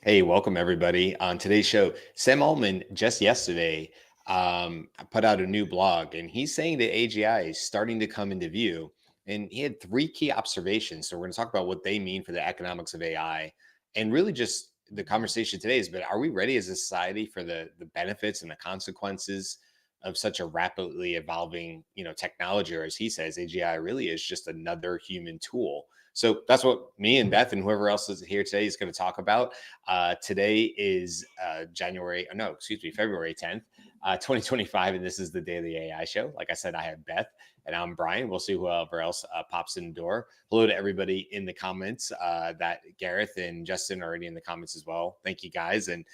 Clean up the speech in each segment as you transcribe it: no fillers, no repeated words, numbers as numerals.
Hey, welcome everybody. On today's show, Sam Altman just yesterday put out a new blog, and he's saying that AGI is starting to come into view. And he had three key observations. So we're going to talk about what they mean for the economics of AI, and really just the conversation today is, but are we ready as a society for the benefits and the consequences of such a rapidly evolving, technology? Or as he says, AGI really is just another human tool. So that's what me and Beth and whoever else is here today is going to talk about. Today is February 10th, 2025, and this is the Daily AI Show. Like I said, I have Beth and I'm Brian. We'll see whoever else pops in the door. Hello to everybody in the comments. That Gareth and Justin are already in the comments as well. Thank you guys. And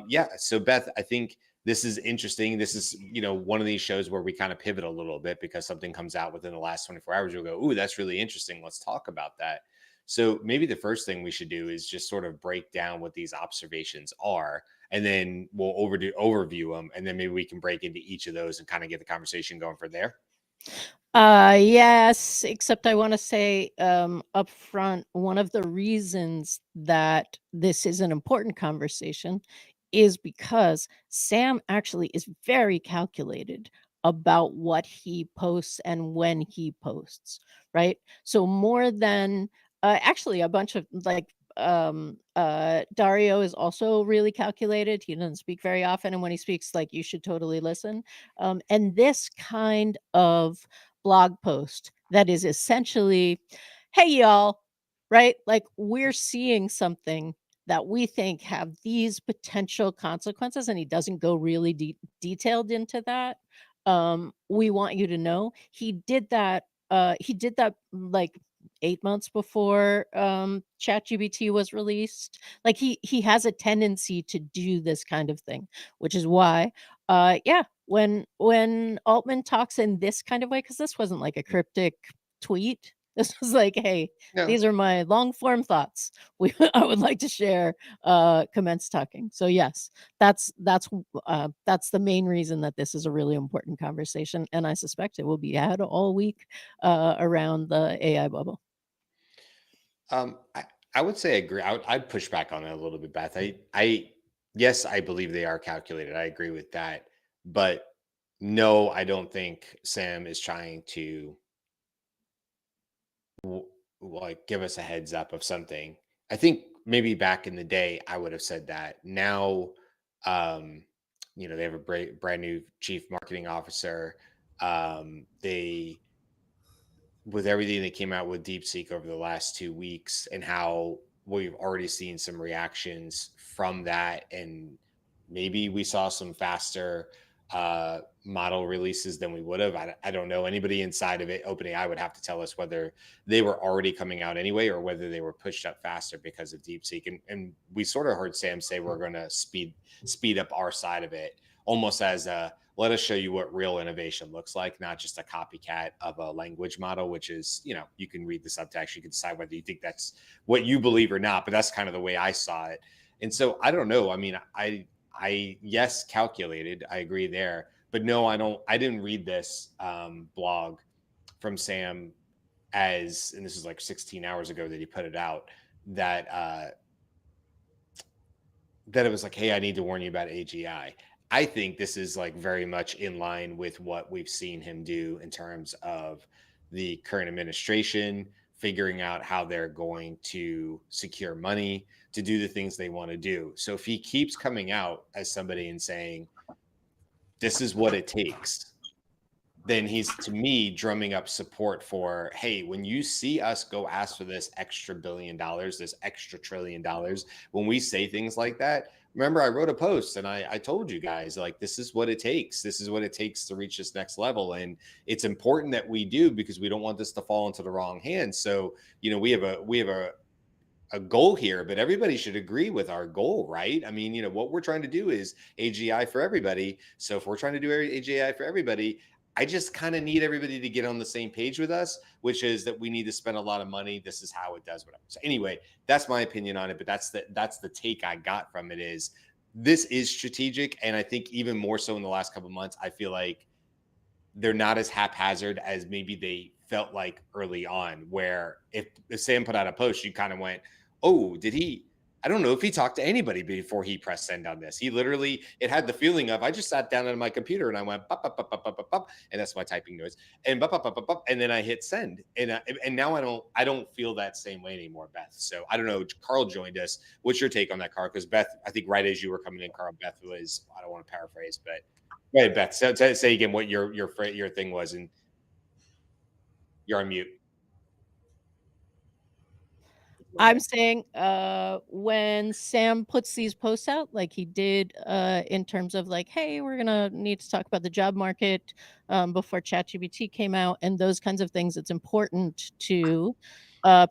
yeah, so Beth, I think this is interesting. This is, one of these shows where we kind of pivot a little bit because something comes out within the last 24 hours. You'll go, ooh, that's really interesting. Let's talk about that. So maybe the first thing we should do is just sort of break down what these observations are, and then we'll overview them, and then maybe we can break into each of those and kind of get the conversation going from there. Yes, except I want to say up front, one of the reasons that this is an important conversation is because Sam actually is very calculated about what he posts and when he posts, right? So more than actually a bunch of Dario is also really calculated. He doesn't speak very often, and when he speaks, like, you should totally listen. And this kind of blog post that is essentially, hey y'all, right? Like, we're seeing something that we think have these potential consequences, and he doesn't go really detailed into that. We want you to know he did that. He did that like 8 months before ChatGPT was released. Like, he has a tendency to do this kind of thing, which is why yeah, when Altman talks in this kind of way, because this wasn't like a cryptic tweet. This was like, hey, No. these are my long form thoughts. I would like to share. Commence talking. So yes, that's the main reason that this is a really important conversation, and I suspect it will be had all week around the AI bubble. I would say I agree. I'd push back on it a little bit, Beth. Yes, I believe they are calculated. I agree with that, but no, I don't think Sam is trying to like give us a heads up of something. I think maybe back in the day I would have said that. Now, um, they have a brand new chief marketing officer. They with everything that came out with DeepSeek over the last 2 weeks and how we've already seen some reactions from that, and maybe we saw some faster model releases than we would have. I don't know. Anybody inside of it, OpenAI would have to tell us whether they were already coming out anyway or whether they were pushed up faster because of DeepSeek. And we sort of heard Sam say we're going to speed up our side of it, almost as a let us show you what real innovation looks like, not just a copycat of a language model, which is, you can read the subtext, you can decide whether you think that's what you believe or not, but that's kind of the way I saw it. And so I don't know. I mean, yes, calculated, I agree there, but no, I didn't read this blog from Sam as, and this is like 16 hours ago that he put it out, that it was like, hey, I need to warn you about AGI. I think this is like very much in line with what we've seen him do in terms of the current administration figuring out how they're going to secure money to do the things they want to do. So if he keeps coming out as somebody and saying, this is what it takes, then he's, to me, drumming up support for, hey, when you see us go ask for this extra $1 billion, this extra $1 trillion, when we say things like that, remember I wrote a post and I told you guys, like, this is what it takes. This is what it takes to reach this next level. And it's important that we do because we don't want this to fall into the wrong hands. So, we have a goal here, but everybody should agree with our goal, right? I mean, what we're trying to do is AGI for everybody. So if we're trying to do AGI for everybody, I just kind of need everybody to get on the same page with us, which is that we need to spend a lot of money. This is how it does whatever. So anyway, that's my opinion on it, but that's the take I got from it is this is strategic. And I think even more so in the last couple of months, I feel like they're not as haphazard as maybe they felt like early on, where if Sam put out a post, you kind of went, oh, did he? I don't know if he talked to anybody before he pressed send on this. He literally, it had the feeling of I just sat down on my computer and I went bop, bop, bop, bop, bop, bop, bop, and that's my typing noise, and bop, bop, bop, bop, bop, and then I hit send, and now I don't feel that same way anymore, Beth. So I don't know. Carl joined us. What's your take on that, Carl? Because Beth, I think right as you were coming in, Carl, Beth was, I don't want to paraphrase, but go ahead, Beth. Say again what your thing was, and you're on mute. I'm saying, when Sam puts these posts out, like he did, in terms of like, "Hey, we're gonna need to talk about the job market," before ChatGPT came out and those kinds of things, it's important to,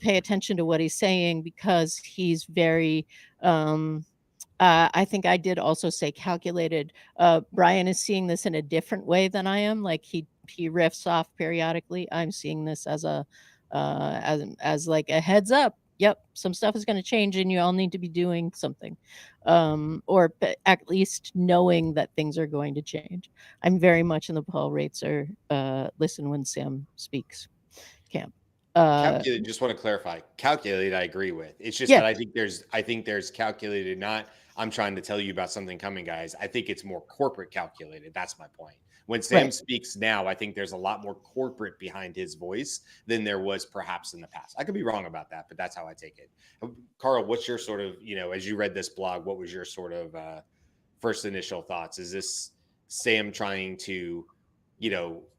pay attention to what he's saying because he's very, I think I did also say calculated. Brian is seeing this in a different way than I am. Like he riffs off periodically. I'm seeing this as a as like a heads up. Yep, some stuff is going to change, and you all need to be doing something, or at least knowing that things are going to change. I'm very much in the Paul Raitzer listen when Sam speaks camp. Calculated, just want to clarify. Calculated, I agree with. It's just Yeah, that I think there's calculated, not I'm trying to tell you about something coming, guys. I think it's more corporate calculated. That's my point. When Sam right. speaks now, I think there's a lot more corporate behind his voice than there was perhaps in the past. I could be wrong about that, but that's how I take it. Carl, what's your sort of, as you read this blog, what was your sort of first initial thoughts? Is this Sam trying to,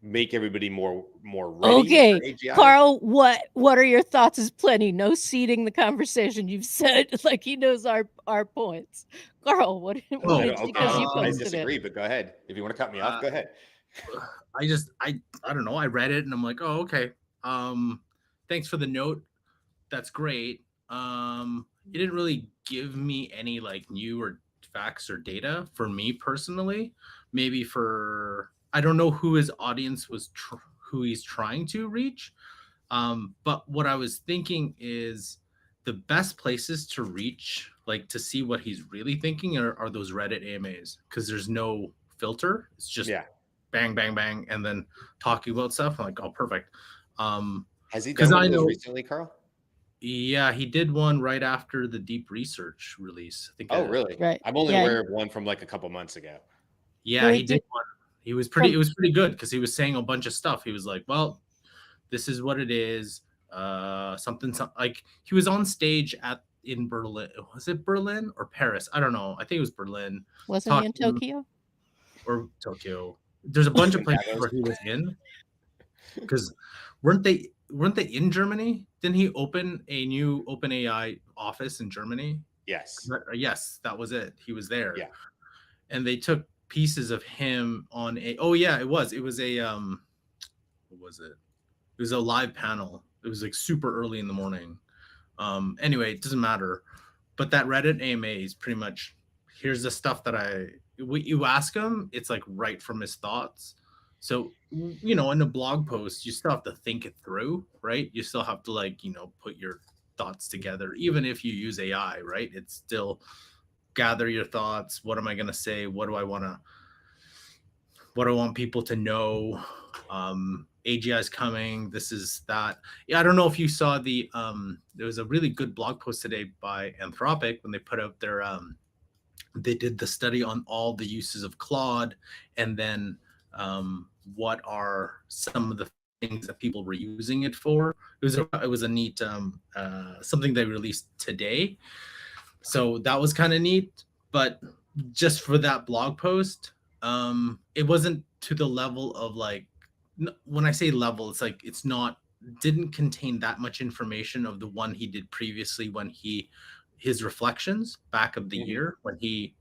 make everybody more ready Okay, for AGI? Carl, what are your thoughts is plenty. No seeding the conversation. You've said like he knows our points. Carl, what I Oh, don't, did you, okay, because you I posted it. disagree, but go ahead. If you want to cut me off, uh, go ahead. I don't know. I read it and I'm like, oh, okay. Thanks for the note. That's great. It didn't really give me any like new or facts or data for me personally. Maybe for I don't know who his audience was, who he's trying to reach. But what I was thinking is the best places to reach, like to see what he's really thinking, are those Reddit AMAs because there's no filter. It's just Yeah. bang, bang, bang, and then talking about stuff. I'm like, oh, perfect. Has he Because done one I of those know, recently, Carl? yeah, he did one right after the deep research release. I think, Oh, really? Right. I'm only Yeah. aware of one from like a couple months ago. yeah, No, he he did did one. He was pretty. from It was pretty good because he was saying a bunch of stuff. He was like, well, this is what it is. Something like he was on stage in Berlin. Was it Berlin or Paris? I don't know. I think it was Berlin, wasn't he in talking, Tokyo? or Tokyo. There's a bunch of places Chicago's. where he was in because weren't they in Germany? Didn't he open a new OpenAI office in Germany? Yes. Yes, that was it. He was there, Yeah. and they took pieces of him on a. Oh yeah, it was a what was it? It was a live panel. It was like super early in the morning. Anyway, it doesn't matter. But that Reddit AMA is pretty much, here's the stuff that you ask him, it's like right from his thoughts. So, in a blog post, you still have to think it through, right? You still have to like, put your thoughts together, even if you use AI, right? It's still gather your thoughts. What am I going to say? What do I want people to know? AGI is coming. This is that. Yeah, I don't know if you saw there was a really good blog post today by Anthropic when they put out they did the study on all the uses of Claude, and then what are some of the things that people were using it for. It was a neat something they released today. So that was kind of neat, but just for that blog post, it wasn't to the level of like, when I say level, it's like it's not didn't contain that much information of the one he did previously when his reflections back of the Mhm. year when he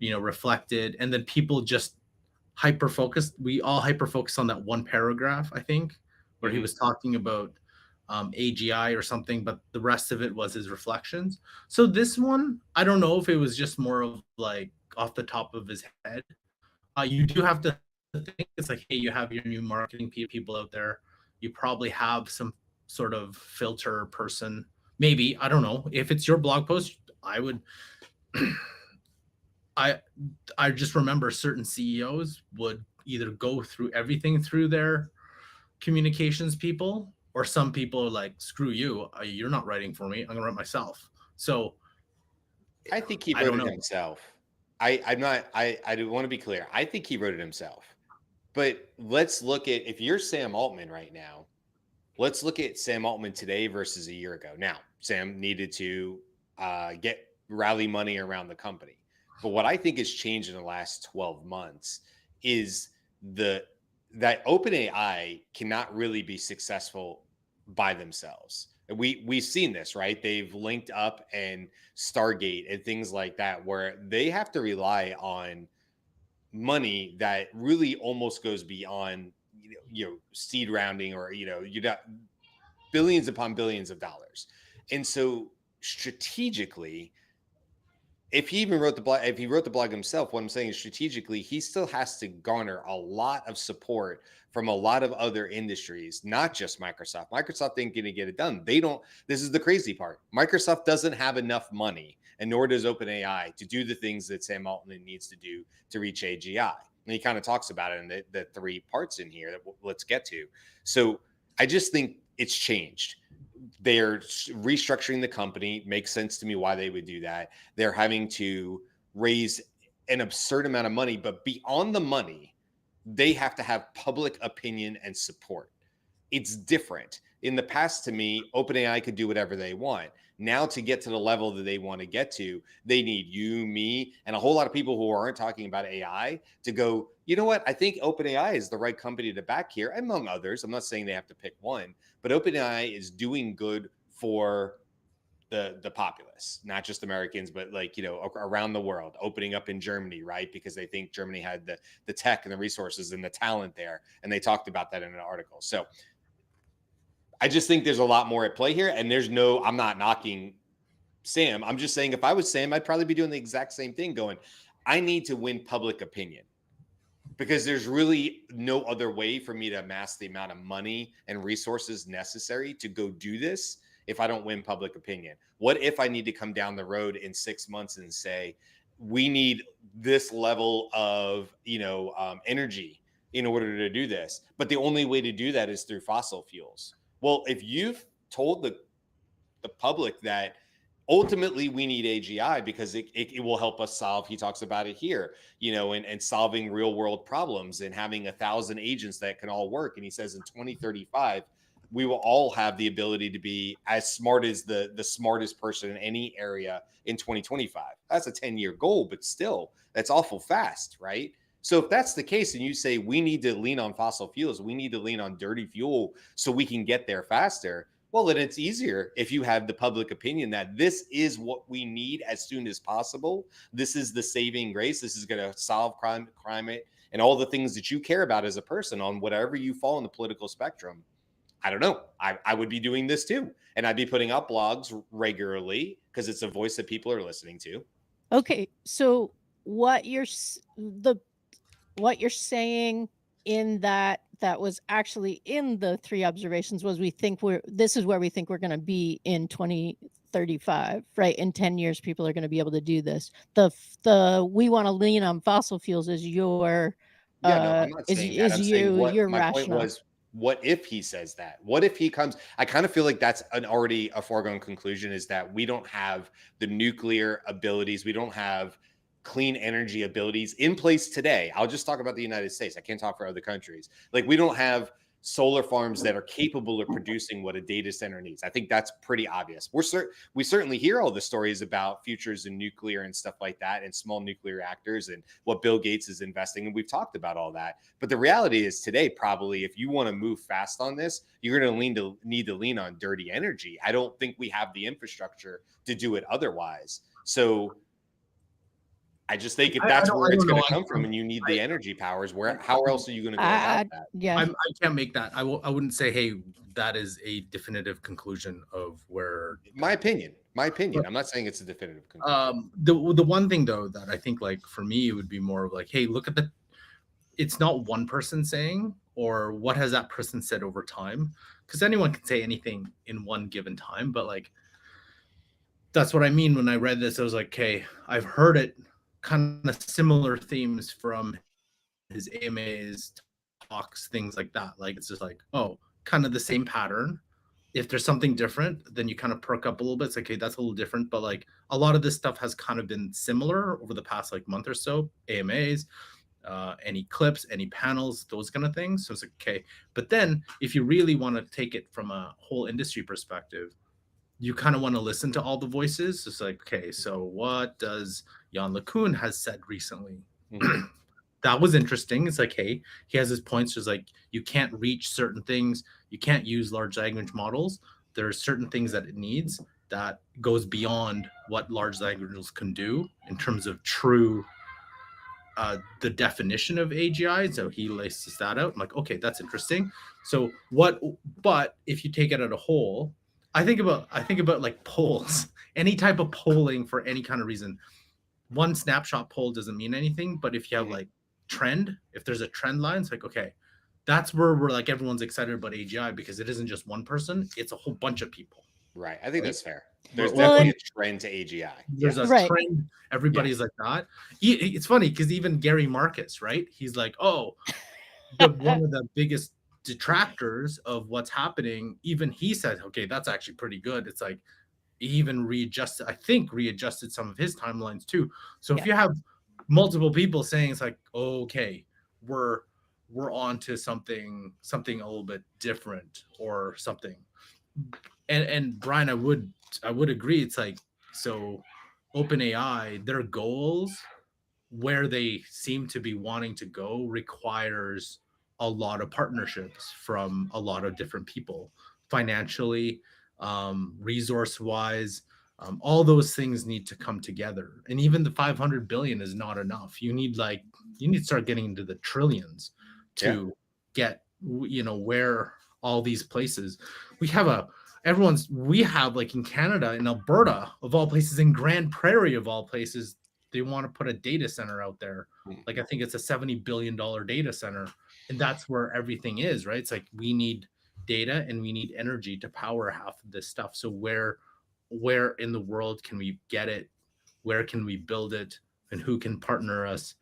reflected, and then people just hyper focused. We all hyper focused on that one paragraph, I think, where he Mhm. was talking about AGI or something, but the rest of it was his reflections. So this one, I don't know if it was just more of like off the top of his head. You do have to think it's like, hey, you have your new marketing people out there. You probably have some sort of filter person. Maybe, I don't know. If it's your blog post, I would I I just remember certain CEOs would either go through everything through their communications people, or some people are like, screw you, you're not writing for me, I'm gonna write myself. So I think he I wrote don't it know. himself. I'm not. I do want to be clear. I think he wrote it himself. But let's look at, if you're Sam Altman right now, let's look at Sam Altman today versus a year ago. Now, Sam needed to get rally money around the company. But what I think has changed in the last 12 months is the that OpenAI cannot really be successful by themselves. And we've seen this, right? They've linked up and Stargate and things like that, where they have to rely on money that really almost goes beyond seed rounding, or you got billions upon billions of dollars. And so strategically, if he even wrote the blog, if he wrote the blog himself, what I'm saying is strategically, he still has to garner a lot of support from a lot of other industries, not just Microsoft. Microsoft ain't going to get it done. They don't. This is the crazy part. Microsoft doesn't have enough money, and nor does OpenAI, to do the things that Sam Altman needs to do to reach AGI. And he kind of talks about it in the three parts in here that let's get to. So I just think it's changed. They're restructuring the company. Makes sense to me why they would do that. They're having to raise an absurd amount of money, but beyond the money, they have to have public opinion and support. It's different. In the past, to me, OpenAI could do whatever they want. Now, to get to the level that they want to get to, they need you, me, and a whole lot of people who aren't talking about AI to go, you know what? I think OpenAI is the right company to back here, among others. I'm not saying they have to pick one, but OpenAI is doing good for the populace, not just Americans, but around the world, opening up in Germany, right? Because they think Germany had the tech and the resources and the talent there. And they talked about that in an article. So I just think there's a lot more at play here. And I'm not knocking Sam. I'm just saying, if I was Sam, I'd probably be doing the exact same thing, going, I need to win public opinion, because there's really no other way for me to amass the amount of money and resources necessary to go do this if I don't win public opinion. What if I need to come down the road in 6 months and say, we need this level of energy in order to do this, but the only way to do that is through fossil fuels? Well, if you've told the public that ultimately we need AGI because it will help us solve, he talks about it here, and solving real world problems and having 1,000 agents that can all work. And he says in 2035, we will all have the ability to be as smart as the smartest person in any area in 2025. That's a 10-year goal, but still, that's awful fast, right? So if that's the case, and you say we need to lean on fossil fuels, we need to lean on dirty fuel so we can get there faster, well, then it's easier if you have the public opinion that this is what we need as soon as possible. This is the saving grace. This is going to solve climate, and all the things that you care about as a person on whatever you fall in the political spectrum. I don't know. I would be doing this too. And I'd be putting up blogs regularly because it's a voice that people are listening to. Okay. So what you're saying in that was actually in the three observations was this is where we think we're going to be in 2035, right? In 10 years, people are going to be able to do this. We want to lean on fossil fuels is your I'm not saying that. I'm saying your my point rationale. was, what if he says that? What if he comes? I kind of feel like that's already a foregone conclusion, is that we don't have the nuclear abilities. We don't have clean energy abilities in place today. I'll just talk about the United States. I can't talk for other countries. Like, we don't have solar farms that are capable of producing what a data center needs. I think that's pretty obvious. We certainly hear all the stories about futures in nuclear and stuff like that, and small nuclear reactors, and what Bill Gates is investing. And we've talked about all that. But the reality is today, probably, if you want to move fast on this, you're going to need to lean on dirty energy. I don't think we have the infrastructure to do it otherwise. So I just think if that's where it's going to come from, and you need the energy powers, how else are you going to go about that? Yeah, I can't make that. I wouldn't say, hey, that is a definitive conclusion of where. My opinion. I'm not saying it's a definitive conclusion. The one thing though that I think, like, for me, it would be more of like, hey, look at it's not one person saying, or what has that person said over time, because anyone can say anything in one given time. But like, that's what I mean when I read this. I was like, okay, I've heard it. Kind of similar themes from his AMAs, talks, things like that. Like, it's just like, oh, kind of the same pattern. if there's something different, then you kind of perk up a little bit. It's like, okay, that's a little different. But like a lot of this stuff has kind of been similar over the past like month or so. AMAs, any clips, any panels, those kind of things. So it's like, okay. But then if you really want to take it from a whole industry perspective, you kind of want to listen to all the voices. It's like, okay, so what does Jan LeCun has said recently? That was interesting. It's like, hey, he has his points. Just like you can't reach certain things. You can't use large language models. There are certain things that it needs that goes beyond what large language models can do in terms of true the definition of AGI. So he lists that out. I'm like, okay, that's interesting. So what? But if you take it as a whole, I think about like polls, any type of polling for any kind of reason. One snapshot poll doesn't mean anything, but if you have like trend, if there's a trend line, it's like, okay, that's where we're like everyone's excited about AGI because it isn't just one person, it's a whole bunch of people. Right. I think Right? that's fair. There's Well, definitely and a trend to AGI. there's a Yes. right. trend. Everybody's like that. It's funny because even Gary Marcus, right? He's like, oh, one of the biggest detractors of what's happening. Even he said, okay, that's actually pretty good. It's like he even readjusted some of his timelines too. So if Yeah. you have multiple people saying it's like, okay, we're on to something a little bit different or something. And Brian, I would agree. It's like, so OpenAI, their goals, where they seem to be wanting to go, requires a lot of partnerships from a lot of different people, financially, resource wise. All those things need to come together, and even the 500 billion is not enough. You need to start getting into the trillions to get where all these places we have like in Canada, in Alberta of all places, in Grand Prairie of all places, they want to put a data center out there. Like I think it's a $70 billion data center, and that's where everything is, right? It's like we need data and we need energy to power half of this stuff. So where in the world can we get it? Where can we build it? And who can partner us?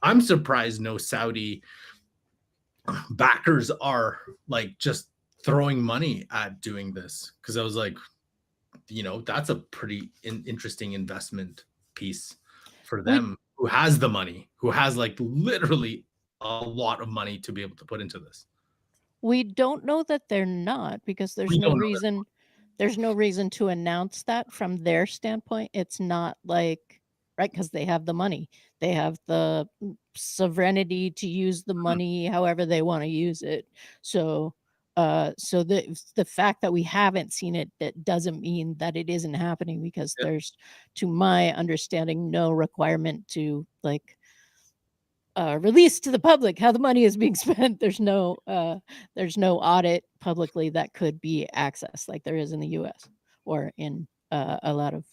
I'm surprised no Saudi backers are like just throwing money at doing this, because I was like, that's a pretty interesting investment piece for We them, who has the money, who has like literally a lot of money to be able to put into this. we don't know that they're not, because We there's no don't know reason to announce that from their standpoint. It's not like, right, because they have the money. They have the sovereignty to use the money however they want to use it. So so the fact that we haven't seen it, that doesn't mean that it isn't happening, because that. there's, to my understanding, no requirement to like release to the public how the money is being spent. There's no audit publicly that could be accessed like there is in the U.S. or in a lot of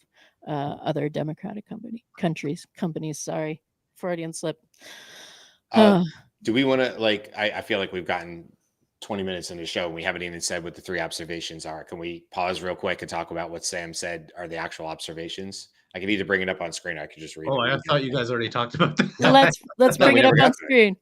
other democratic companies. Sorry, Freudian slip. Do we want to I feel like we've gotten 20 minutes into the show and we haven't even said what the 3 observations are. Can we pause real quick and talk about what Sam said are the actual observations? I can either bring it up on screen or I can just read it. Oh, I thought you guys already talked about that. Let's No, bring we it up never got on to it. screen.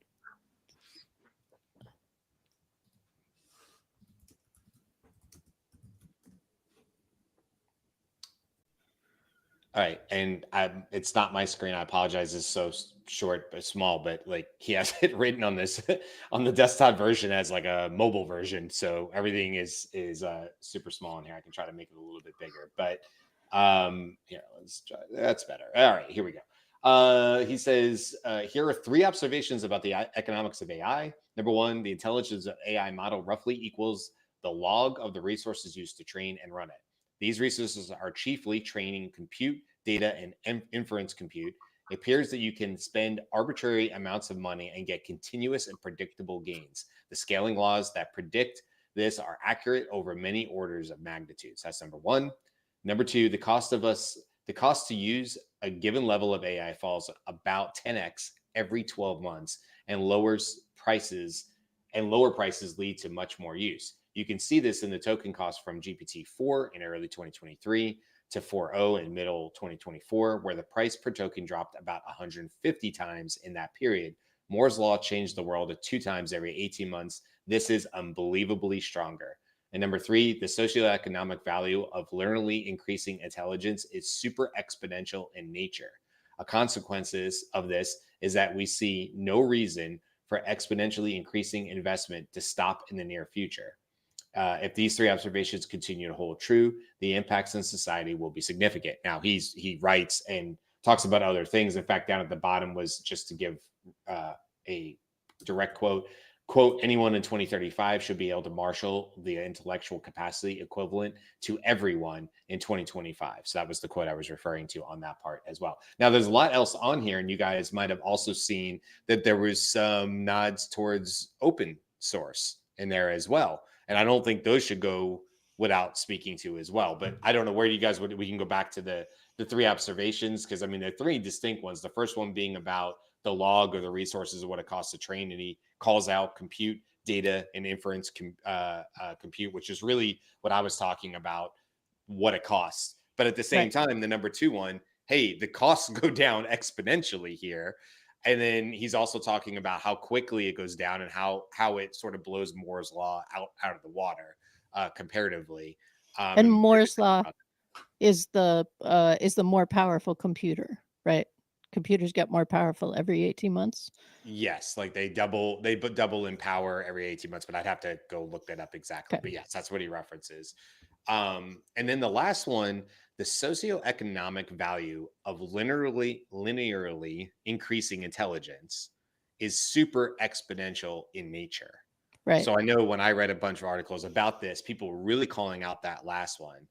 All right, and it's not my screen. I apologize. It's so short but small, but like he has it written on this on the desktop version as like a mobile version, so everything is super small in here. I can try to make it a little bit bigger, but here, let's try. That's better. All right, here we go. He says here are 3 observations about the economics of AI. Number 1, the intelligence of AI model roughly equals the log of the resources used to train and run it. These resources are chiefly training compute, data, and inference compute. It appears that you can spend arbitrary amounts of money and get continuous and predictable gains. The scaling laws that predict this are accurate over many orders of magnitudes. That's number 1. Number 2, the cost to use a given level of AI falls about 10x every 12 months, and lower prices lead to much more use. You can see this in the token cost from GPT-4 in early 2023 to 4.0 in middle 2024, where the price per token dropped about 150 times in that period. Moore's law changed the world at 2 times every 18 months. This is unbelievably stronger. And number 3, the socioeconomic value of linearly increasing intelligence is super exponential in nature. A consequences of this is that we see no reason for exponentially increasing investment to stop in the near future. If these 3 observations continue to hold true, the impacts on society will be significant. Now, he writes and talks about other things. In fact, down at the bottom was just to give a direct quote. Quote, anyone in 2035 should be able to marshal the intellectual capacity equivalent to everyone in 2025. So that was the quote I was referring to on that part as well. Now, there's a lot else on here, and you guys might have also seen that there was some nods towards open source in there as well. And I don't think those should go without speaking to as well. But I don't know where you guys would. We can go back to the 3 observations, because I mean, they're 3 distinct ones. The first one being about the log or the resources of what it costs to train, and he calls out compute, data, and inference compute, which is really what I was talking about, what it costs. But at the same time, the number 2 one, hey, the costs go down exponentially here. And then he's also talking about how quickly it goes down and how it sort of blows Moore's law out of the water comparatively. And Moore's law is the more powerful computer, right? Computers get more powerful every 18 months. Yes, like they double in power every 18 months, but I'd have to go look that up exactly. But yes, that's what he references. And then the last one, the socioeconomic value of linearly increasing intelligence is super exponential in nature. Right. So I know when I read a bunch of articles about this, people were really calling out that last one.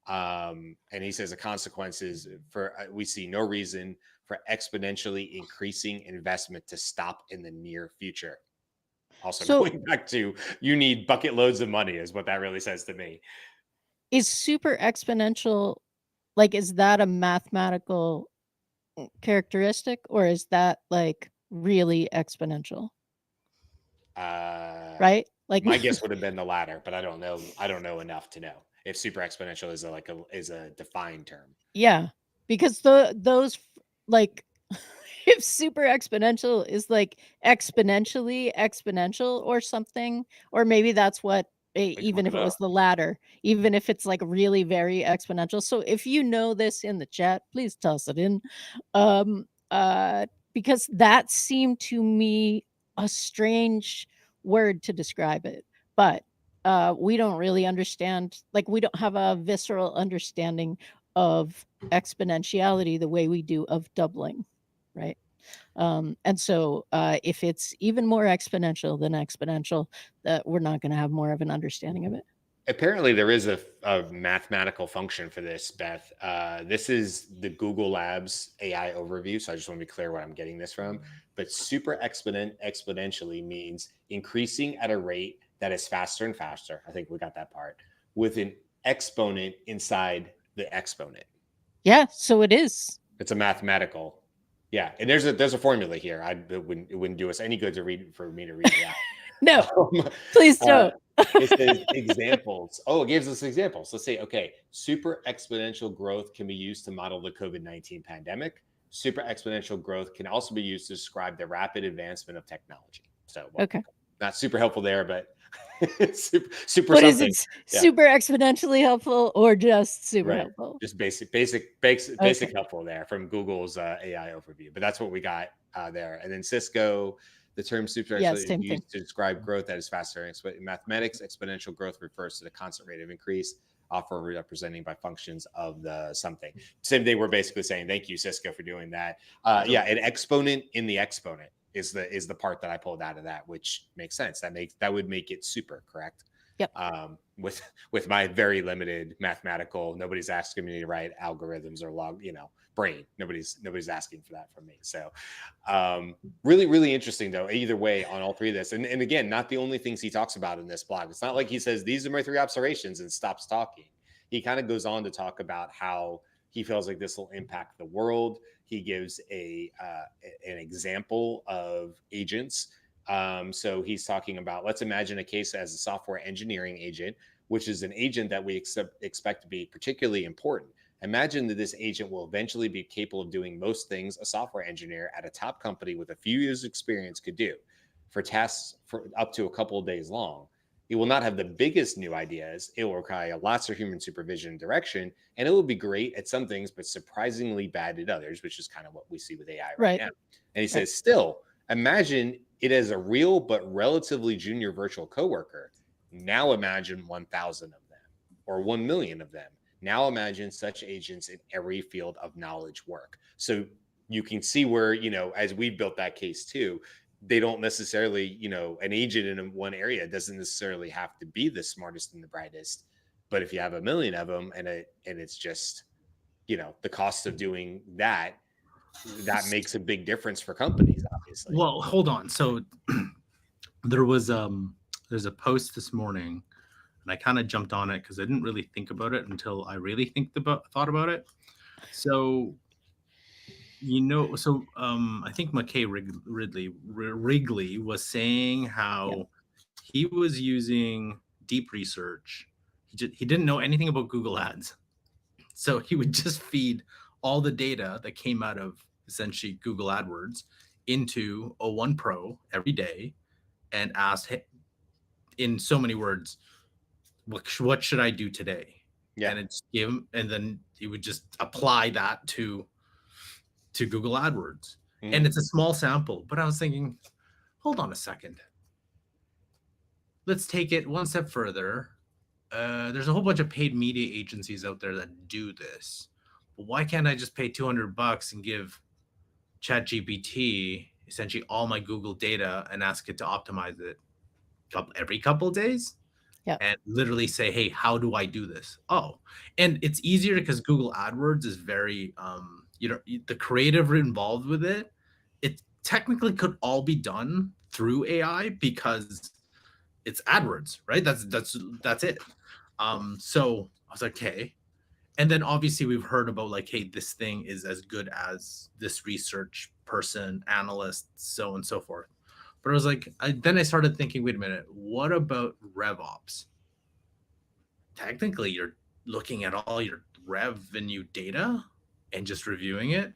And he says the consequences for we see no reason for exponentially increasing investment to stop in the near future. Also, going back to, you need bucket loads of money is what that really says to me. Is super exponential, like, is that a mathematical characteristic, or is that like really exponential? Right? Like, my guess would have been the latter, but I don't know enough to know if super exponential is a defined term. Yeah, because those like if super exponential is like exponentially exponential or something, or maybe that's what, even if it was the latter, even if it's like really very exponential. So if you know this in the chat, please toss it in. Because that seemed to me a strange word to describe it. But we don't really understand, like, we don't have a visceral understanding of exponentiality the way we do of doubling, right? And so if it's even more exponential than exponential, that we're not going to have more of an understanding of it. Apparently there is a mathematical function for this, Beth. This is the Google Labs AI overview. So I just want to be clear where I'm getting this from. But super exponentially means increasing at a rate that is faster and faster. I think we got that part, with an exponent inside the exponent. Yeah, so it is. It's a mathematical. Yeah, and there's a formula here. It wouldn't do us any good for me to read it out. No, please don't. It says examples. Oh, it gives us examples. Let's say, okay, super exponential growth can be used to model the COVID-19 pandemic. Super exponential growth can also be used to describe the rapid advancement of technology. So, okay, not super helpful there, but super what something. Is it super exponentially helpful or just super helpful? Just basic helpful there from Google's AI overview. But that's what we got there. And then Cisco, the term super is used to describe growth that is faster. In mathematics, exponential growth refers to the constant rate of increase, often representing by functions of the something. Same thing. We're basically saying thank you, Cisco, for doing that. Yeah, an exponent in the exponent is the part that I pulled out of that, which makes sense. That would make it super, correct? Yep. With my very limited mathematical, nobody's asking me to write algorithms or brain. Nobody's asking for that from me. So really, really interesting though, either way on all 3 of this. And again, not the only things he talks about in this blog. It's not like he says, these are my 3 observations and stops talking. He kind of goes on to talk about how he feels like this will impact the world. He gives an example of agents. So he's talking about, let's imagine a case as a software engineering agent, which is an agent that we expect to be particularly important. Imagine that this agent will eventually be capable of doing most things a software engineer at a top company with a few years experience could do for tasks for up to a couple of days long. It will not have the biggest new ideas. It will require lots of human supervision and direction, and it will be great at some things, but surprisingly bad at others, which is kind of what we see with AI right Right. now. And he Right. says, still, imagine it as a real but relatively junior virtual coworker. Now imagine 1,000 of them or 1 million of them. Now imagine such agents in every field of knowledge work. So you can see where, as we built that case too, they don't necessarily, an agent in one area doesn't necessarily have to be the smartest and the brightest. But if you have 1 million of them and it's just, the cost of doing that makes a big difference for companies, obviously. Well, hold on. So there's a post this morning, and I kind of jumped on it because I didn't really think about it until I really thought about it. So I think McKay Wrigley was saying how he was using deep research. He didn't know anything about Google Ads, so he would just feed all the data that came out of essentially Google AdWords into O1 Pro every day and asked in so many words, what should I do today? Yeah. And it's give him, and then he would just apply that to Google AdWords. And it's a small sample, but I was thinking, hold on a second. Let's take it one step further. There's a whole bunch of paid media agencies out there that do this. But why can't I just pay $200 and give ChatGPT essentially all my Google data and ask it to optimize it every couple of days? Yeah. And literally say, hey, how do I do this? Oh, and it's easier because Google AdWords is very, the creative involved with it. It technically could all be done through AI because it's AdWords, right? That's it. So I was like, okay. And then obviously we've heard about like, hey, this thing is as good as this research person, analyst, so on and so forth. But I was like, then I started thinking, wait a minute, what about RevOps? Technically, you're looking at all your revenue data and just reviewing it.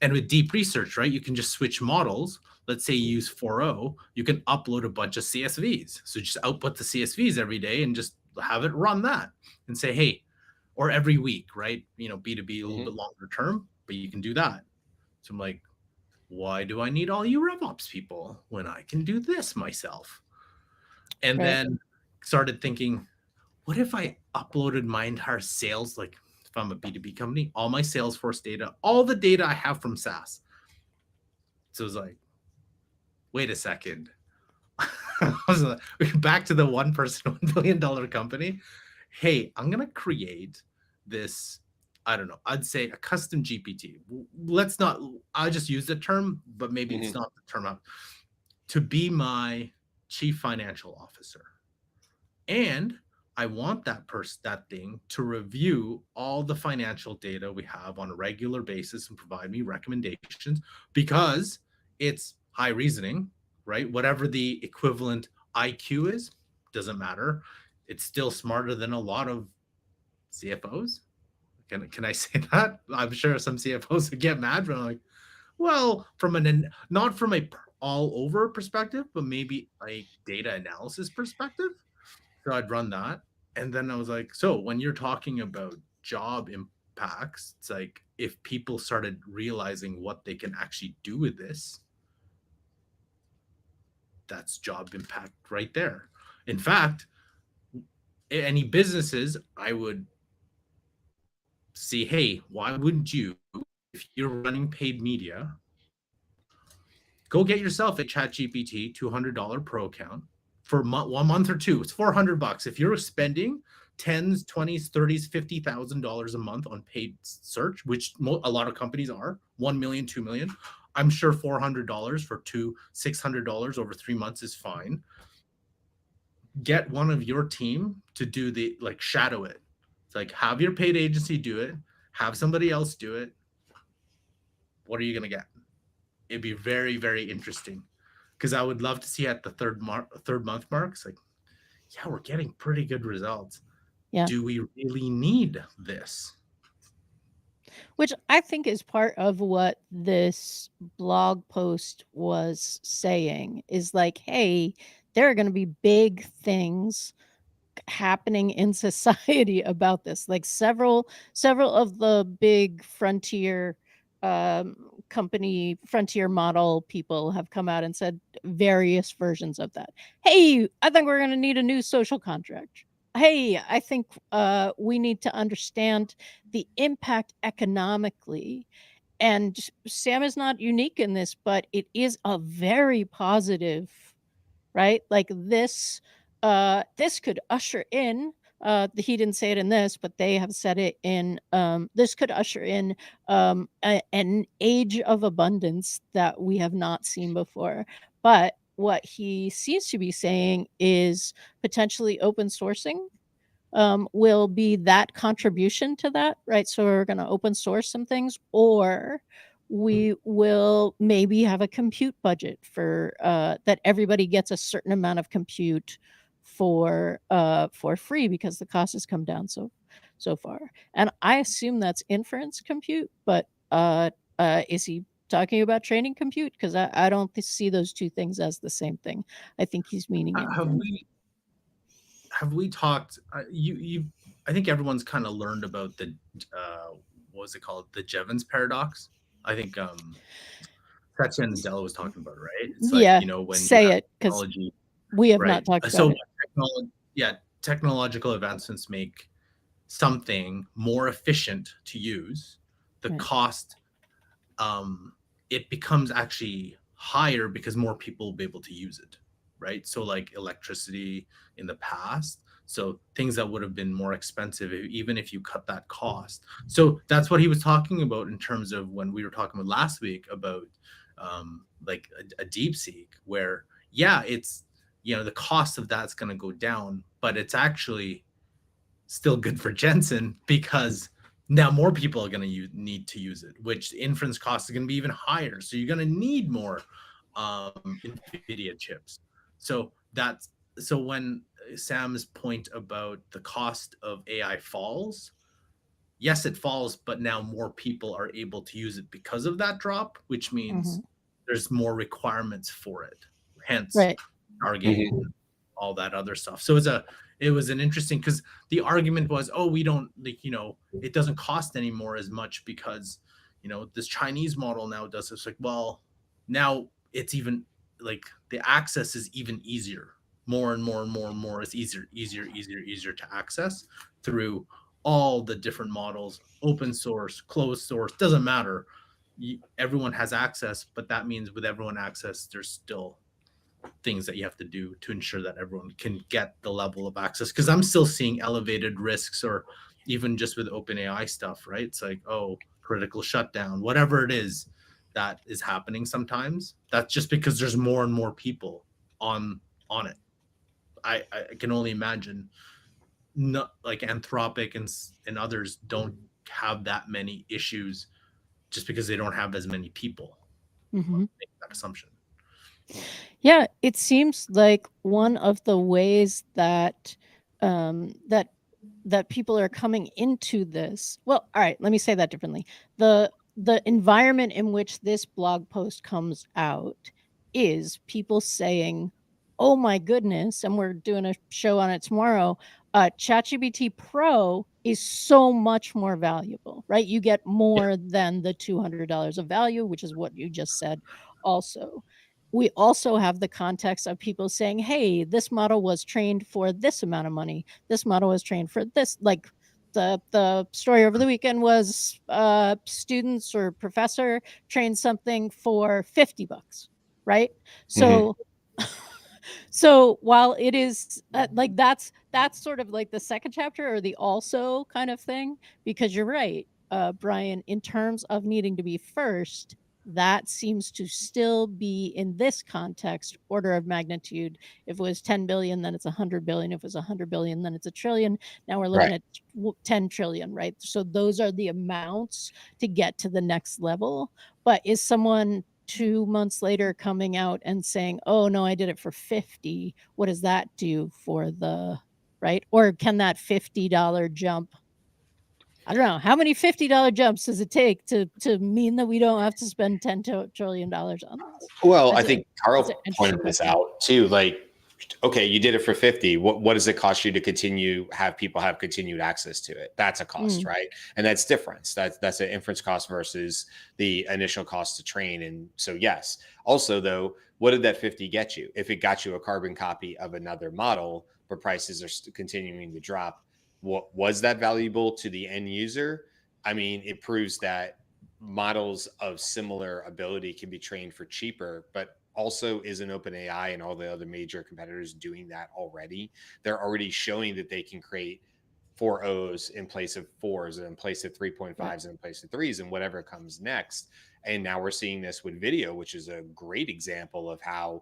And with deep research, right, you can just switch models. Let's say you use 4.0, you can upload a bunch of CSVs. So just output the CSVs every day and just have it run that and say, hey, or every week, right? B2B a little bit longer term, but you can do that. So I'm like, why do I need all you RevOps people when I can do this myself? And then started thinking, what if I uploaded my entire sales, like if I'm a B2B company, all my Salesforce data, all the data I have from SaaS. So it was like, wait a second. Back to the one person, $1 billion company. Hey, I'm going to create this, I don't know, I'd say a custom GPT. I just use the term, but maybe it's not the term to be my chief financial officer. And I want that thing to review all the financial data we have on a regular basis and provide me recommendations because it's high reasoning, right? Whatever the equivalent IQ is, doesn't matter. It's still smarter than a lot of CFOs. Can I say that? I'm sure some CFOs would get mad, but I'm like, well, not from a all over perspective, but maybe a data analysis perspective. So I'd run that. And then I was like, so when you're talking about job impacts, it's like if people started realizing what they can actually do with this, that's job impact right there. In fact, any businesses, I would see, hey, why wouldn't you, if you're running paid media, go get yourself a ChatGPT $200 pro account for 1 month or two. It's $400. If you're spending tens, 20s, 30s, $50,000 a month on paid search, which a lot of companies are, 1 million, 2 million, I'm sure $400 for $600 over 3 months is fine. Get one of your team to do shadow it. It's like, have your paid agency do it, have somebody else do it. What are you going to get? It'd be very, very interesting because I would love to see at the third month mark. It's like, yeah, we're getting pretty good results. Yeah. Do we really need this? Which I think is part of what this blog post was saying is like, hey, there are going to be big things happening in society about this. Like several of the big frontier company, frontier model people have come out and said various versions of that. Hey, I think we're going to need a new social contract. Hey, I think we need to understand the impact economically. And Sam is not unique in this, but it is a very positive, right? Like this could usher in, he didn't say it in this, but they have said it in, this could usher in an age of abundance that we have not seen before. But what he seems to be saying is potentially open sourcing will be that contribution to that, right? So we're going to open source some things, or we will maybe have a compute budget for that everybody gets a certain amount of compute for free because the cost has come down so far. And I assume that's inference compute, but is he talking about training compute? Because I don't see those two things as the same thing. I think he's meaning inference. Have we talked? I think everyone's kind of learned about the what was it called? The Jevons paradox. I think Satya Nadella was talking about it, right? It's yeah, like, you know, when say you have it, because technology, we have right? not talked about So it. technological advancements make something more efficient to use. The Right. cost, it becomes actually higher because more people will be able to use it, right? So like electricity in the past, so things that would have been more expensive even if you cut that cost. So that's what he was talking about in terms of when we were talking about last week about like a DeepSeek, where it's, you know, the cost of that's going to go down, but it's actually still good for Jensen because now more people are going to need to use it, which inference costs are going to be even higher. So you're going to need more NVIDIA chips. So when Sam's point about the cost of AI falls, yes, it falls, but now more people are able to use it because of that drop, which means there's more requirements for it. Hence, Right. Stargate, all that other stuff. So it was an interesting, because the argument was, oh, we don't, like, you know, it doesn't cost anymore as much because, you know, this Chinese model now does this. Like, well, now it's even like the access is even easier. More and more and more and more is easier to access through all the different models, open source, closed source, doesn't matter. Everyone has access, but that means with everyone access, there's still things that you have to do to ensure that everyone can get the level of access. Because I'm still seeing elevated risks, or even just with OpenAI stuff, right? It's like, oh, critical shutdown, whatever it is that is happening sometimes. That's just because there's more and more people on it. I can only imagine, not like Anthropic and others don't have that many issues just because they don't have as many people. Make that assumption. Yeah, it seems like one of the ways that that people are coming into this. Well, all right, let me say that differently. The environment in which this blog post comes out is people saying, "Oh my goodness," and we're doing a show on it tomorrow. ChatGPT Pro is so much more valuable, right? You get more than the $200 of value, which is what you just said. Also, we also have the context of people saying, hey, this model was trained for this amount of money. This model was trained for this. Like the story over the weekend was students or professor trained something for $50, right? So so while it is like that's sort of like the second chapter or the also kind of thing, because you're right, Brian, in terms of needing to be first, that seems to still be, in this context, order of magnitude. If it was 10 billion, then it's 100 billion. If it was 100 billion, then it's a trillion. Now we're looking at 10 trillion, right? So those are the amounts to get to the next level. But is someone 2 months later coming out and saying, oh no, I did it for 50, what does that do for the, right? Or can that $50 jump, I don't know, how many $50 jumps does it take to mean that we don't have to spend $10 trillion on this? Well, I think Carl pointed this out too. Like Okay, you did it for 50. What does it cost you to continue have people have continued access to it? That's a cost, Mm. right? And that's difference. That's an inference cost versus the initial cost to train. And so yes. Also though, what did that 50 get you? If it got you a carbon copy of another model, but prices are continuing to drop, what was that valuable to the end user? I mean, it proves that models of similar ability can be trained for cheaper, but also is an OpenAI and all the other major competitors doing that already. They're already showing that they can create 4.0s in place of 4s and in place of 3.5s Right. and in place of 3s and whatever comes next. And now we're seeing this with video, which is a great example of how,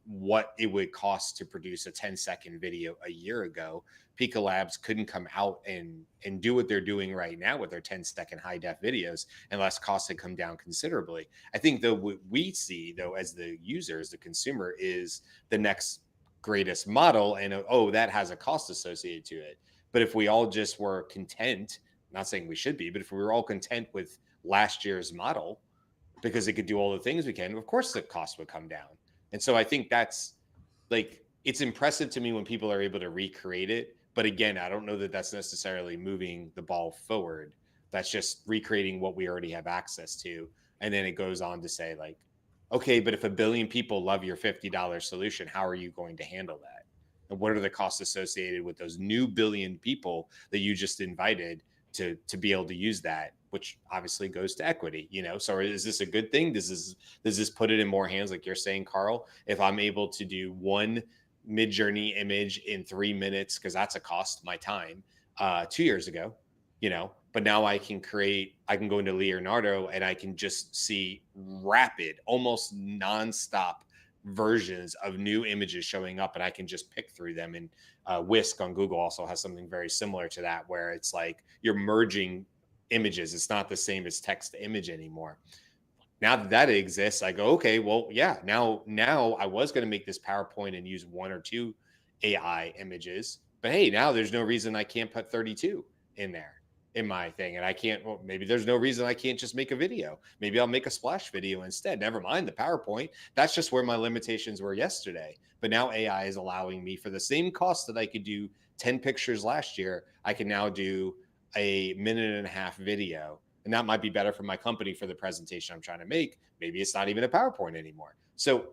what it would cost to produce a 10-second video a year ago. Pika Labs couldn't come out and do what they're doing right now with their 10-second high def videos unless costs had come down considerably. I think though what we see though as the user, as the consumer, is the next greatest model, and that has a cost associated to it. But if we all just were content, not saying we should be, but if we were all content with last year's model because it could do all the things we can, of course the cost would come down. And so I think that's like, it's impressive to me when people are able to recreate it. But again, I don't know that that's necessarily moving the ball forward. That's just recreating what we already have access to. And then it goes on to say, like, okay, but if 1 billion people love your $50 solution, how are you going to handle that? And what are the costs associated with those new billion people that you just invited to be able to use that, which obviously goes to equity. So is this a good thing? Does this put it in more hands, like you're saying, Carl? If I'm able to do one mid-journey image in 3 minutes, because that's a cost, my time, 2 years ago, but now I can go into Leonardo and I can just see rapid, almost nonstop versions of new images showing up, and I can just pick through them. And Whisk on Google also has something very similar to that, where it's like you're merging images. It's not the same as text to image anymore. Now that exists, I go, okay, well, yeah, now I was going to make this PowerPoint and use 1 or 2 AI images, but hey, now there's no reason I can't put 32 in there in my thing. And I can't, well, maybe there's no reason I can't just make a video. Maybe I'll make a splash video instead. Never mind the PowerPoint. That's just where my limitations were yesterday. But now AI is allowing me, for the same cost that I could do 10 pictures last year, I can now do a 1.5-minute video. And that might be better for my company for the presentation I'm trying to make. Maybe it's not even a PowerPoint anymore. So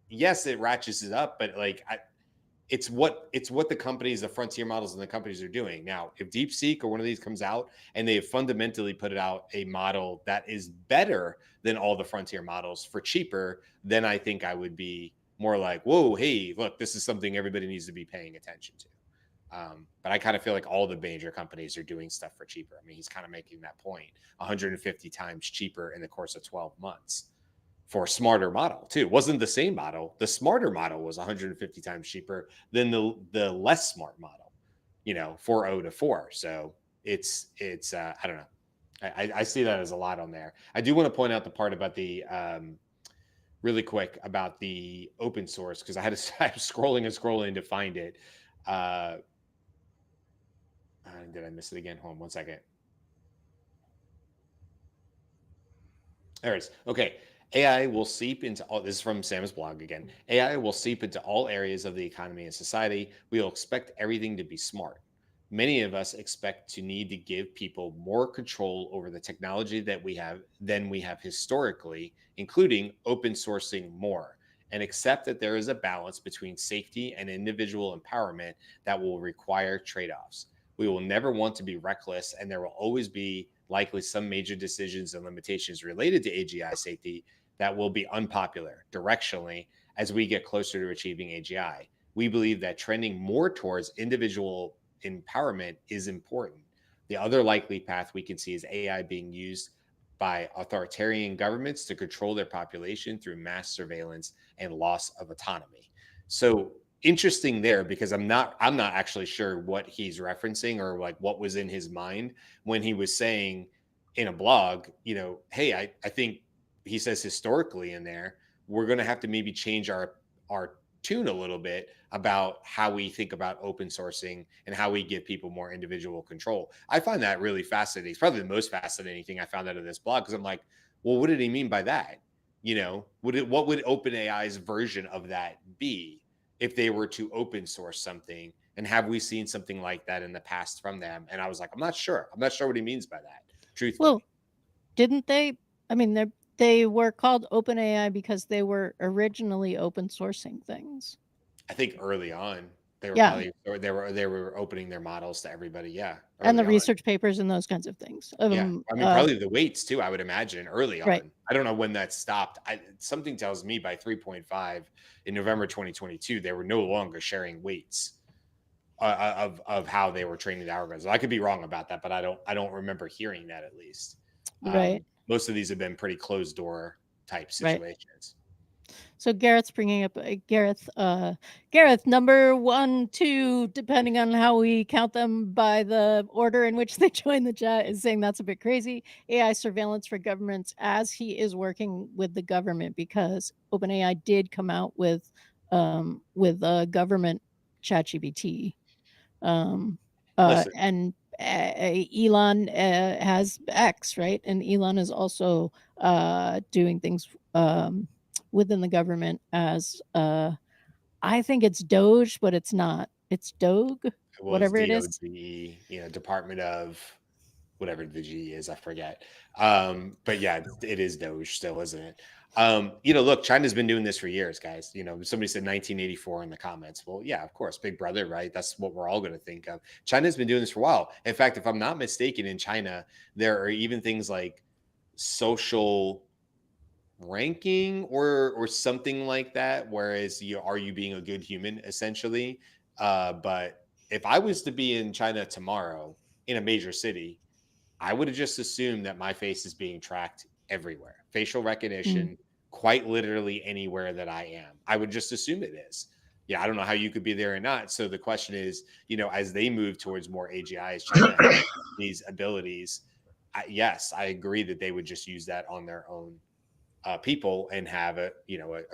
yes, it ratchets it up, but like it's what the companies, the frontier models and the companies are doing. Now, if DeepSeek or one of these comes out and they have fundamentally put out a model that is better than all the frontier models for cheaper, then I think I would be more like, whoa, hey, look, this is something everybody needs to be paying attention to. But I kind of feel like all the major companies are doing stuff for cheaper. I mean, he's kind of making that point, 150 times cheaper in the course of 12 months for a smarter model too. It wasn't the same model. The smarter model was 150 times cheaper than the less smart model, 4.0 to 4. So it's I don't know. I see that as a lot on there. I do want to point out the part about the really quick about the open source, because I was scrolling to find it. Did I miss it again? Hold on 1 second. There it is. Okay. AI will seep into all, this is from Sam's blog again. AI will seep into all areas of the economy and society. We will expect everything to be smart. Many of us expect to need to give people more control over the technology that we have than we have historically, including open sourcing more, and accept that there is a balance between safety and individual empowerment that will require trade-offs. We will never want to be reckless, and there will always be likely some major decisions and limitations related to AGI safety that will be unpopular directionally as we get closer to achieving AGI. We believe that trending more towards individual empowerment is important. The other likely path we can see is AI being used by authoritarian governments to control their population through mass surveillance and loss of autonomy. So interesting there, because I'm not actually sure what he's referencing or like what was in his mind when he was saying in a blog, hey, I think he says historically in there, we're going to have to maybe change our tune a little bit about how we think about open sourcing and how we give people more individual control. I find that really fascinating. It's probably the most fascinating thing I found out of this blog, because I'm like, well, what did he mean by that? What would OpenAI's version of that be? if they were to open source something? And have we seen something like that in the past from them? And I was like, I'm not sure. I'm not sure what he means by that, truthfully. Well, didn't they? I mean, they were called OpenAI because they were originally open sourcing things. I think early on they were Yeah. probably, or they were opening their models to everybody. Yeah, And the early on. research papers and those kinds of things. Yeah, I mean, probably the weights too, I would imagine early Right. on. I don't know when that stopped. Something tells me by 3.5 in November 2022, they were no longer sharing weights of how they were training the algorithms. I could be wrong about that, but I don't remember hearing that at least. Right. Most of these have been pretty closed door type Right. situations. So Gareth's bringing up Gareth number 1, 2, depending on how we count them by the order in which they join the chat, is saying that's a bit crazy. AI surveillance for governments, as he is working with the government, because OpenAI did come out with government ChatGPT. Listen, And Elon has X, right? And Elon is also doing things within the government as I think it's Doge, but it's not. It's Doge, it was whatever it is. DOGE, Department of whatever the G is, I forget. But yeah, it is Doge still, isn't it? Look, China's been doing this for years, guys. Somebody said 1984 in the comments. Well, yeah, of course, Big Brother, right? That's what we're all going to think of. China's been doing this for a while. In fact, if I'm not mistaken, in China, there are even things like social ranking or something like that. Whereas are you being a good human, essentially? But if I was to be in China tomorrow in a major city, I would have just assumed that my face is being tracked everywhere. Facial recognition, quite literally anywhere that I am. I would just assume it is. Yeah, I don't know how you could be there or not. So the question is, as they move towards more AGI, as China has these abilities, yes, I agree that they would just use that on their own people and have a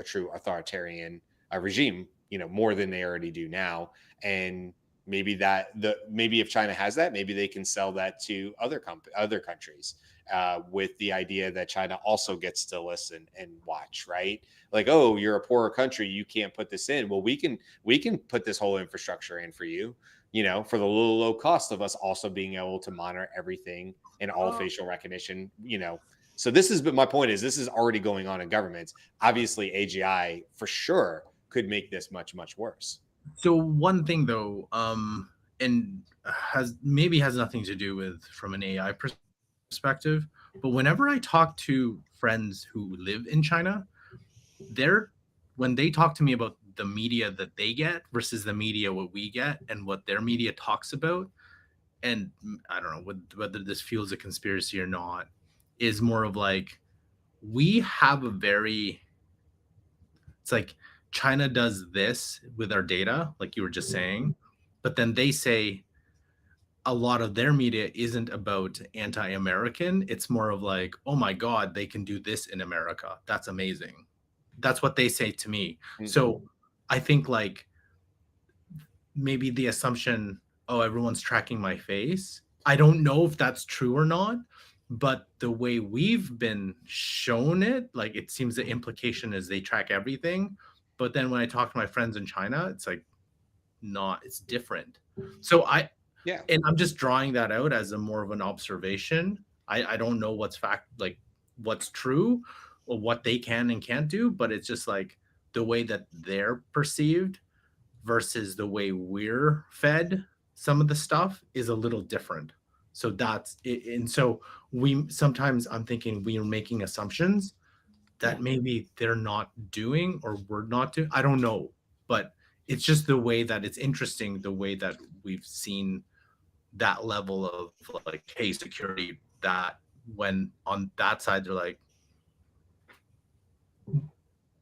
true authoritarian regime, more than they already do now. And maybe if China has that, maybe they can sell that to other countries, with the idea that China also gets to listen and watch, right? Like, oh, you're a poorer country, you can't put this in. Well, we can put this whole infrastructure in for you, for the low cost of us also being able to monitor everything and all facial recognition. So my point is, this is already going on in governments. Obviously, AGI for sure could make this much, much worse. So one thing though, and has nothing to do with from an AI perspective, but whenever I talk to friends who live in China, when they talk to me about the media that they get versus the media what we get and what their media talks about, and I don't know whether this feels a conspiracy or not, is more of like, we have it's like China does this with our data, like you were just saying, but then they say a lot of their media isn't about anti-American. It's more of like, oh my God, they can do this in America. That's amazing. That's what they say to me. Mm-hmm. So I think like maybe the assumption, oh, everyone's tracking my face. I don't know if that's true or not, but the way we've been shown it, like it seems the implication is they track everything. But then when I talk to my friends in China, it's like it's different. So and I'm just drawing that out as a more of an observation. I don't know what's true or what they can and can't do, but it's just like the way that they're perceived versus the way we're fed some of the stuff is a little different. So that's it. And so sometimes I'm thinking we are making assumptions that maybe they're not doing or we're not doing. I don't know, but it's just the way that it's interesting, the way that we've seen that level of like, hey, security, that when on that side they're like,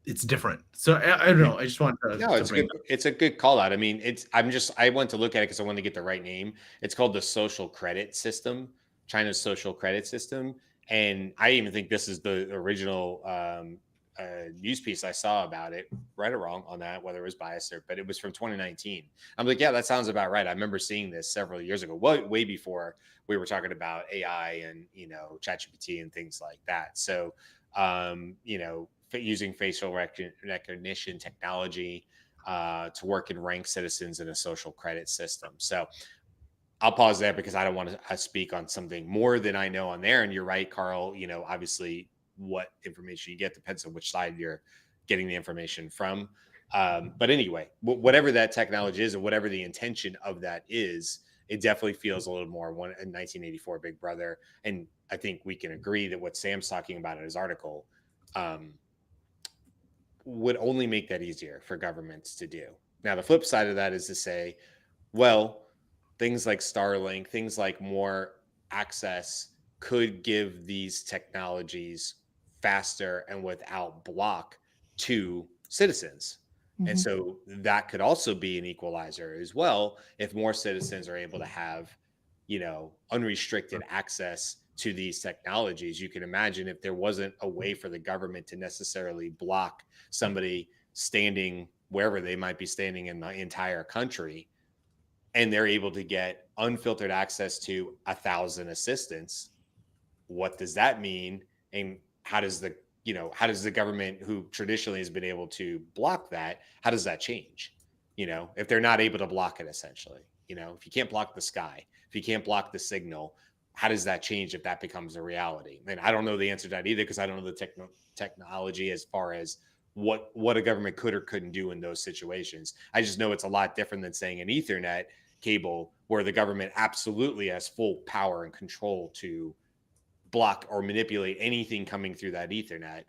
it's different. So I don't know. I just want to. No, it's a good call out. I mean, I went to look at it because I wanted to get the right name. It's called the social credit system, China's social credit system. And I even think this is the original news piece I saw about it, right or wrong on that, whether it was biased but it was from 2019. I'm like, yeah, that sounds about right. I remember seeing this several years ago, way before we were talking about AI and, ChatGPT and things like that. So, using facial recognition technology, to work and rank citizens in a social credit system. So I'll pause there because I don't want to speak on something more than I know on there. And you're right, Carl. Obviously, what information you get depends on which side you're getting the information from. But anyway, whatever that technology is, or whatever the intention of that is, it definitely feels a little more one in 1984 Big Brother. And I think we can agree that what Sam's talking about in his article would only make that easier for governments to do. Now, the flip side of that is to say, well, things like Starlink, things like more access could give these technologies faster and without block to citizens. And so that could also be an equalizer as well. If more citizens are able to have, unrestricted access to these technologies, you can imagine if there wasn't a way for the government to necessarily block somebody standing wherever they might be standing in the entire country, and they're able to get unfiltered access to 1,000 assistants. What does that mean? And how does the government, who traditionally has been able to block that, how does that change? If they're not able to block it, essentially, if you can't block the sky, if you can't block the signal, how does that change if that becomes a reality? And I don't know the answer to that either, because I don't know the technology as far as what a government could or couldn't do in those situations. I just know it's a lot different than saying an Ethernet cable, where the government absolutely has full power and control to block or manipulate anything coming through that Ethernet.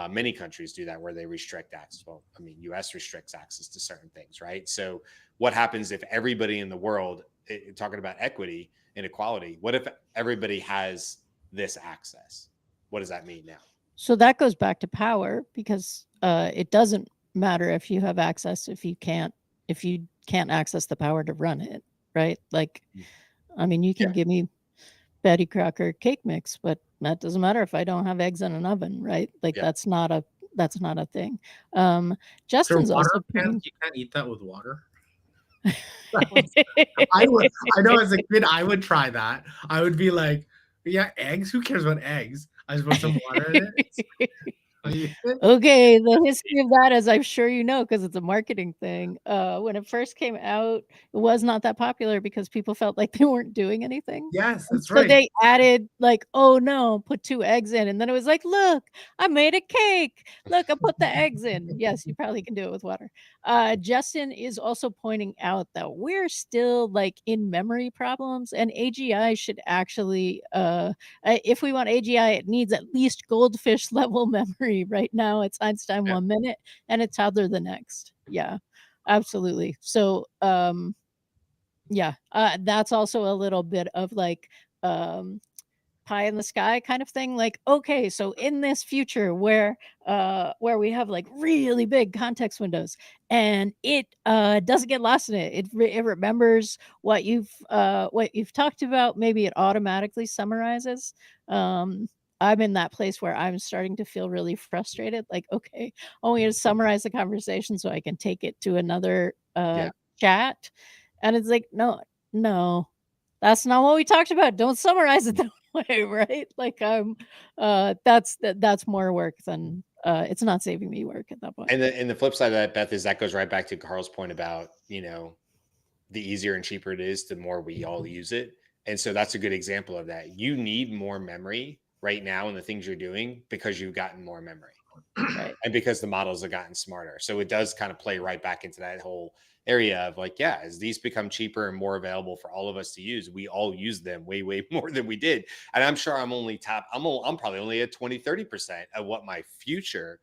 Many countries do that, where they restrict access. Well, I mean, US restricts access to certain things, right? So what happens if everybody in the world, talking about equity and equality, what if everybody has this access? What does that mean now? So that goes back to power, because it doesn't matter if you have access if you can't access the power to run it, right? Like, I mean, you can give me Betty Crocker cake mix, but that doesn't matter if I don't have eggs in an oven, right? Like, that's not a thing. Justin's water also pans? You can't eat that with water. I know as a kid I would try that. I would be like, yeah, eggs, who cares about eggs? I just put some water in it. Okay, the history of that, as I'm sure you know, because it's a marketing thing. When it first came out, it was not that popular because people felt like they weren't doing anything. Yes, that's So right. they added, like, oh no, put 2 eggs in, and then it was like, look, I made a cake. Look, I put the eggs in. Yes, you probably can do it with water. Justin is also pointing out that we're still like in memory problems, and AGI should actually, if we want AGI, it needs at least goldfish level memory. Right now, it's Einstein 1 minute and it's toddler the next. Yeah, absolutely. So, that's also a little bit of like pie in the sky kind of thing. Like, okay, so in this future where we have like really big context windows, and it doesn't get lost in it. It remembers what you've talked about. Maybe it automatically summarizes. I'm in that place where I'm starting to feel really frustrated. Like, okay, I want you to summarize the conversation so I can take it to another chat. And it's like, no, that's not what we talked about. Don't summarize it that way, right? Like, that's more work than it's not saving me work at that point. And the flip side of that, Beth, is that goes right back to Carl's point about, the easier and cheaper it is, the more we all use it. And so that's a good example of that. You need more memory right now in the things you're doing because you've gotten more memory. Right. And because the models have gotten smarter. So it does kind of play right back into that whole area of like, yeah, as these become cheaper and more available for all of us to use, we all use them way, way more than we did. And I'm sure I'm probably only at 20-30% of what my future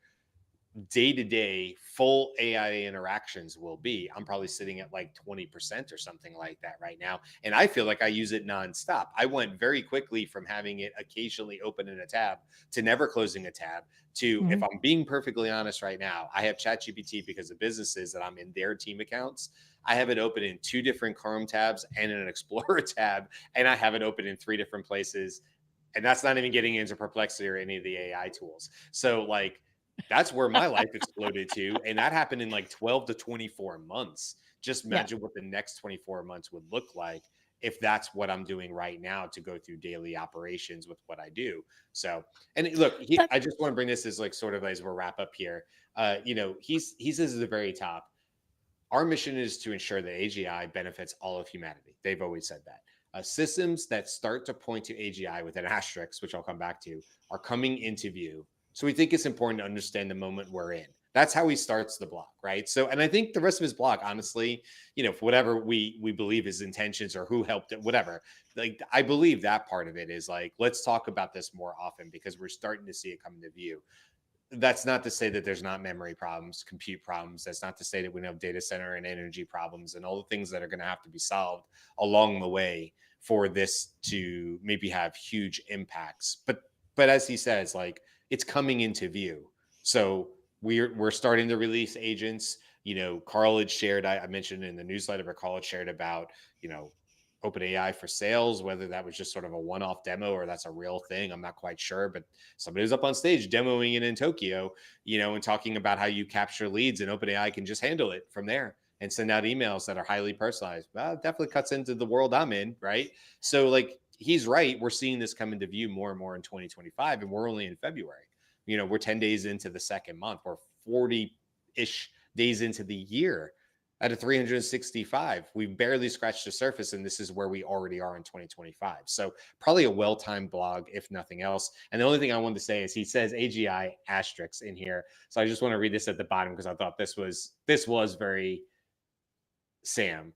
day-to-day full AI interactions will be. I'm probably sitting at like 20% or something like that right now. And I feel like I use it nonstop. I went very quickly from having it occasionally open in a tab to never closing a tab to, if I'm being perfectly honest right now, I have ChatGPT because of businesses that I'm in their team accounts. I have it open in 2 different Chrome tabs and in an Explorer tab, and I have it open in 3 different places. And that's not even getting into Perplexity or any of the AI tools. So like, that's where my life exploded to. And that happened in like 12 to 24 months. Just imagine what the next 24 months would look like if that's what I'm doing right now to go through daily operations with what I do. So, and look, I just want to bring this as like sort of as we wrap up here. He says at the very top, Our mission is to ensure that AGI benefits all of humanity. They've always said that. Systems that start to point to AGI with an asterisk, which I'll come back to, are coming into view. So we think it's important to understand the moment we're in. That's how he starts the blog, right? So, and I think the rest of his blog, honestly, for whatever we believe his intentions or who helped it, whatever, like I believe that part of it is like, let's talk about this more often because we're starting to see it come into view. That's not to say that there's not memory problems, compute problems. That's not to say that we don't have data center and energy problems and all the things that are going to have to be solved along the way for this to maybe have huge impacts. But as he says, like it's coming into view. So we're starting to release agents. Carl had shared, I mentioned in the newsletter, but Carl had shared about, OpenAI for sales, whether that was just sort of a one-off demo or that's a real thing. I'm not quite sure, but somebody was up on stage demoing it in Tokyo, and talking about how you capture leads and OpenAI can just handle it from there and send out emails that are highly personalized. Well, it definitely cuts into the world I'm in, right? So like he's right. We're seeing this come into view more and more in 2025, and we're only in February. We're 10 days into the second month. We're 40-ish days into the year. Out of 365, we barely scratched the surface, and this is where we already are in 2025. So probably a well-timed blog, if nothing else. And the only thing I wanted to say is he says AGI asterisks in here. So I just want to read this at the bottom because I thought this was very Sam.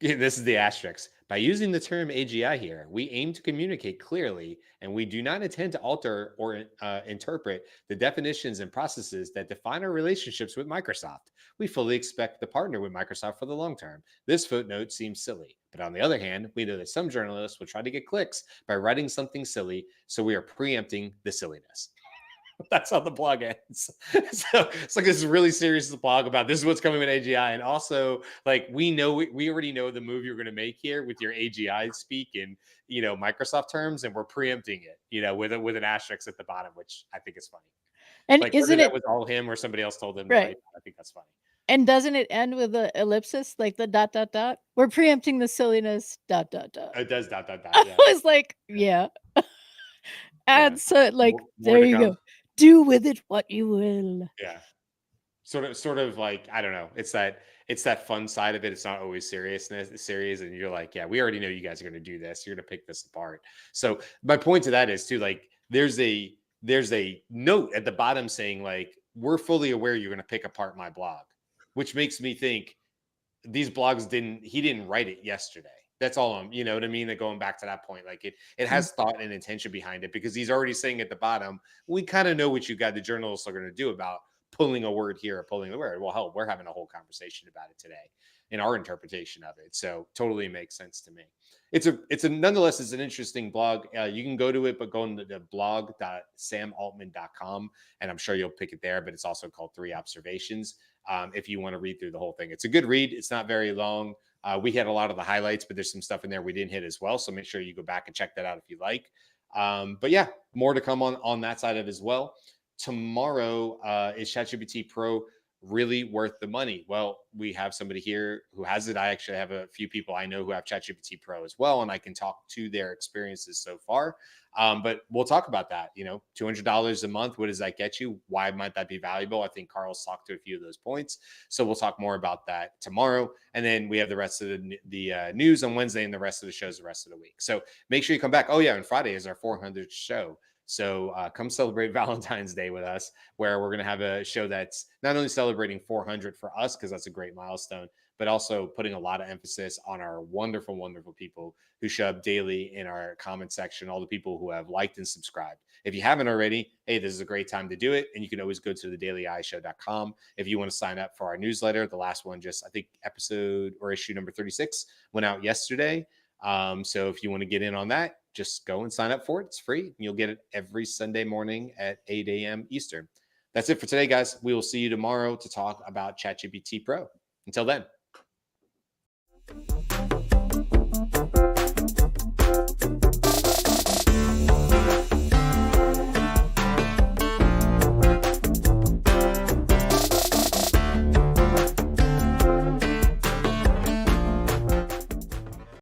This is the asterisk. By using the term AGI here, we aim to communicate clearly, and we do not intend to alter or interpret the definitions and processes that define our relationships with Microsoft. We fully expect to partner with Microsoft for the long term. This footnote seems silly, but on the other hand, we know that some journalists will try to get clicks by writing something silly, so we are preempting the silliness. That's how the blog ends. So it's like this really serious blog about this is what's coming with AGI. And also, like, we already know the move you're going to make here with your AGI speak in, Microsoft terms, and we're preempting it, with an asterisk at the bottom, which I think is funny. And Like, isn't whether that it was all him or somebody else told him to right? write, I think that's funny. And doesn't it end with the ellipsis, like the ... We're preempting the silliness ... It does ... Yeah. I was like, yeah. And Yeah. so like, More there to you come. go. Do with it what you will. Yeah. Sort of like, I don't know. It's that fun side of it. It's not always serious, and you're like, yeah, we already know you guys are going to do this. You're going to pick this apart. So my point to that is too, like, there's a note at the bottom saying like, we're fully aware you're going to pick apart my blog, which makes me think these blogs he didn't write it yesterday. That's all you know what I mean? That going back to that point, like it has thought and intention behind it because he's already saying at the bottom, we kind of know what the journalists are going to do about pulling a word here or pulling the word. Well, hell, we're having a whole conversation about it today in our interpretation of it. So totally makes sense to me. Nonetheless, it's an interesting blog. You can go to it, but go into the blog.samaltman.com and I'm sure you'll pick it there, but it's also called 3 Observations. If you want to read through the whole thing, it's a good read. It's not very long. We had a lot of the highlights, but there's some stuff in there we didn't hit as well. So make sure you go back and check that out if you like. But yeah, more to come on that side of it as well. Tomorrow is ChatGPT Pro really worth the money? Well, we have somebody here who has it. I actually have a few people I know who have ChatGPT Pro as well, and I can talk to their experiences so far. But we'll talk about that. $200 a month. What does that get you? Why might that be valuable? I think Carl's talked to a few of those points. So we'll talk more about that tomorrow. And then we have the rest of the news on Wednesday and the rest of the shows the rest of the week. So make sure you come back. Oh, yeah. And Friday is our 400th show. So come celebrate Valentine's Day with us, where we're going to have a show that's not only celebrating 400 for us, because that's a great milestone, but also putting a lot of emphasis on our wonderful, wonderful people who show up daily in our comment section, all the people who have liked and subscribed. If you haven't already, hey, this is a great time to do it. And you can always go to thedailyishow.com if you want to sign up for our newsletter. The last one, just I think issue number 36 went out yesterday. So if you want to get in on that, just go and sign up for it. It's free. And you'll get it every Sunday morning at 8 a.m. Eastern. That's it for today, guys. We will see you tomorrow to talk about ChatGPT Pro. Until then.